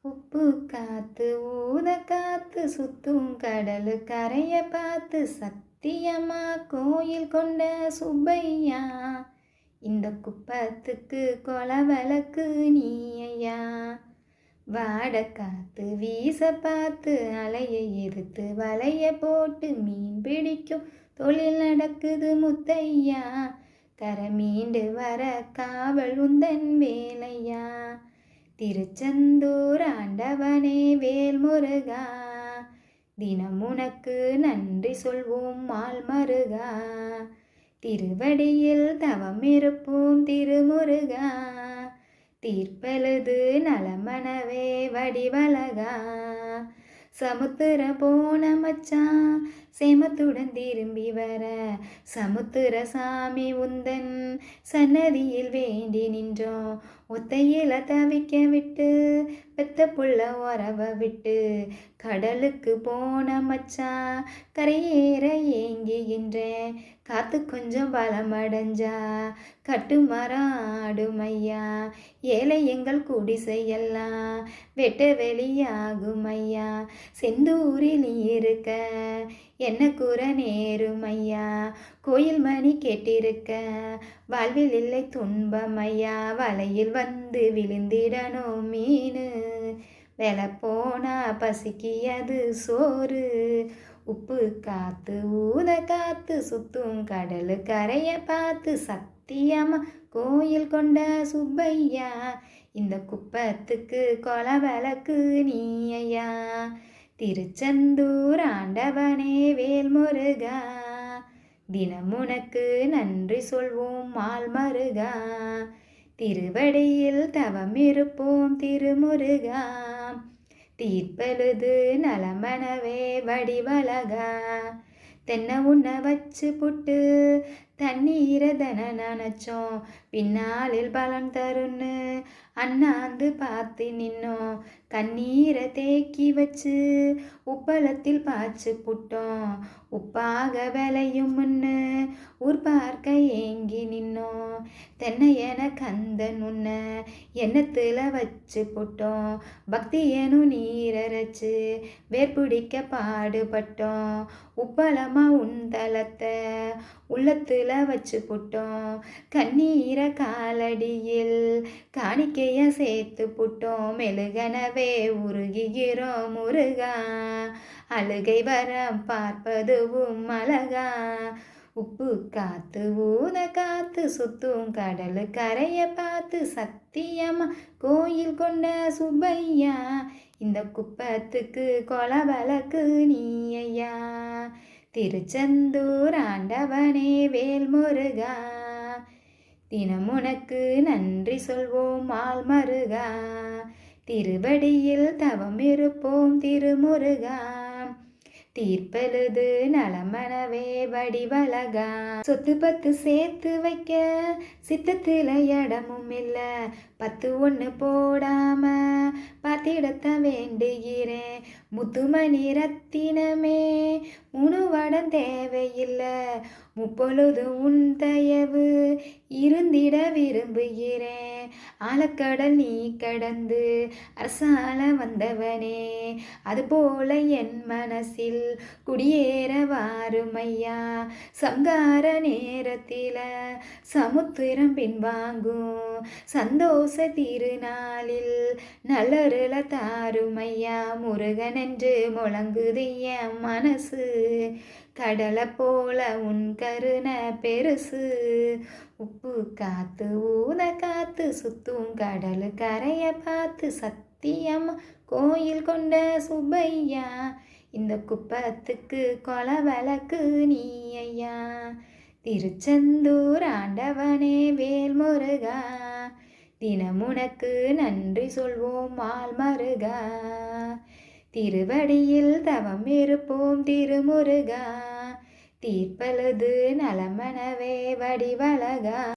உப்பு காத்து ஊத காத்து சுத்தும் கடலு கரைய பார்த்து சத்தியமா கோயில் கொண்ட சுப்பையா, இந்த குப்பத்துக்கு கொலவழக்கு நீ ஐயா. வாட காத்து வீச பார்த்து அலையை எதிர்த்து வலைய போட்டு மீன் பிடிக்கும் தொழில் நடக்குது முத்தையா, கரை மீண்டு வர காவல் உந்தன் வேலையா. திருச்செந்தூர் ஆண்டவனே வேல் முருகா, தினம் உனக்கு நன்றி சொல்வோம் மால் மருகா. திருவடியில் தவம் இருப்போம் திருமுருகா, தீர்ப்பெழுது நலமனவே வடிவழகா. சமுத்திர போன மச்சான் சேமத்துடன் திரும்பி வர, சமுத்திர சாமி உந்தன் சன்னதியில் வேண்டி நின்றோம். ஒத்தையில தவிக்க விட்டு பெத்த புள்ள உறவ விட்டு, கடலுக்கு போன மச்சான் கரையேற ஏங்குகின்றேன். காத்து கொஞ்சம் பலமடைஞ்சா கட்டுமரம் ஆடுமையா, ஏழை எங்கள் குடிசையெல்லாம் வெட்ட வெளியாகும் ஐயா. செந்தூரில் நீ இருக்க என்ன கூற நேருமையா, கோயில் மணி கேட்டிருக்க வாழ்வில் இல்லை துன்பமையா. வலையில் வந்து விழுந்திடணும் மீனு, வெலை போனா பசிக்கியது சோறு. உப்பு காத்து ஊத காத்து சுத்தும் கடலு கரைய பார்த்து சத்தியமா கோயில் கொண்ட சுப்பையா, இந்த குப்பத்துக்கு கொலவழக்கு நீ ஐயா. திருச்செந்தூர் ஆண்டவனே வேல் முருகா, தினம் உனக்கு நன்றி சொல்வோம் மால் மருகா. திருவடியில் தவம் இருப்போம் திருமுருகா, தீர்ப்பெழுது நலமனவே வடிவழகா. தென்னை உன்னை வச்சு புட்டு தண்ணீரை தன நினச்சோம், பின்னாளில் பலன் தருன்னு அண்ணாந்து பார்த்து நின்னோம். கண்ணீரை தேக்கி வச்சு உப்பளத்தில் பாய்ச்சி புட்டோம், உப்பாக விளையும் முன்னு ஊர் பார்க்க ஏங்கி நின்னோம். தென்னை என கந்தன் உன்னை எண்ணத்தில் வச்சு புட்டோம், பக்தி எனும் நீரரைச்சு வேர்பிடிக்க பாடுபட்டோம். உப்பளமா உன் தலத்தை உள்ளத்தில் வச்சு புட்டோம், கண்ணீரை காலடியில் காணிக்கைய சேர்த்து புட்டோம். மெழுகனவே உருகுகிறோம் முருகா, அழுகை வர பார்ப்பதுவும் அழகா. உப்பு காத்து ஊத காத்து சுத்தும் கடலு கரைய பார்த்து சத்தியமா கோயில் கொண்ட சுப்பையா, இந்த குப்பத்துக்கு கொலவழக்கு நீ ஐயா. திருச்செந்தூர் ஆண்டவனே வேல் முருகா, தினம் உனக்கு நன்றி சொல்வோம் மால் மருகா. திருவடியில் தவம் இருப்போம் திருமுருகா, தீர்ப்பெழுது நலமனவே வடிவழகா. சொத்து பத்து சேர்த்து வைக்க சித்தத்தில் இடமும் இல்லை, 10 ஒன்று போடாம பார்த்திடத்த வேண்டுகிறேன். முத்துமணி ரத்தினமே உணவடம் தேவையில்லை, முப்பொழுது உன் தயவு இருந்திட விரும்புகிறேன். ஆழக்கடல் நீ கடந்து அரசால வந்தவனே, அதுபோல என் மனசில் குடியேற வாருமையா. சங்கார நேரத்தில சமுத்திரம் பின்வாங்கும், சந்தோஷ திருநாளில் நல்லருள தாருமையா. முருகன் என்று முழங்குதிய மனசு, கடலை போல உன் கருணை பெருசு. உப்பு காத்து ஊத காத்து சுத்தும் கடலு கரைய பார்த்து சத்தியமா கோயில் கொண்ட சுப்பையா, இந்த குப்பத்துக்கு கொலவழக்கு நீ ஐயா. திருச்செந்தூர் ஆண்டவனே வேல் முருகா, தினம் உனக்கு நன்றி சொல்வோம் மால் மருகா. திருவடியில் தவம் இருப்போம் திருமுருகா, தீர்ப்பெழுது நலமனவே வடிவழகா.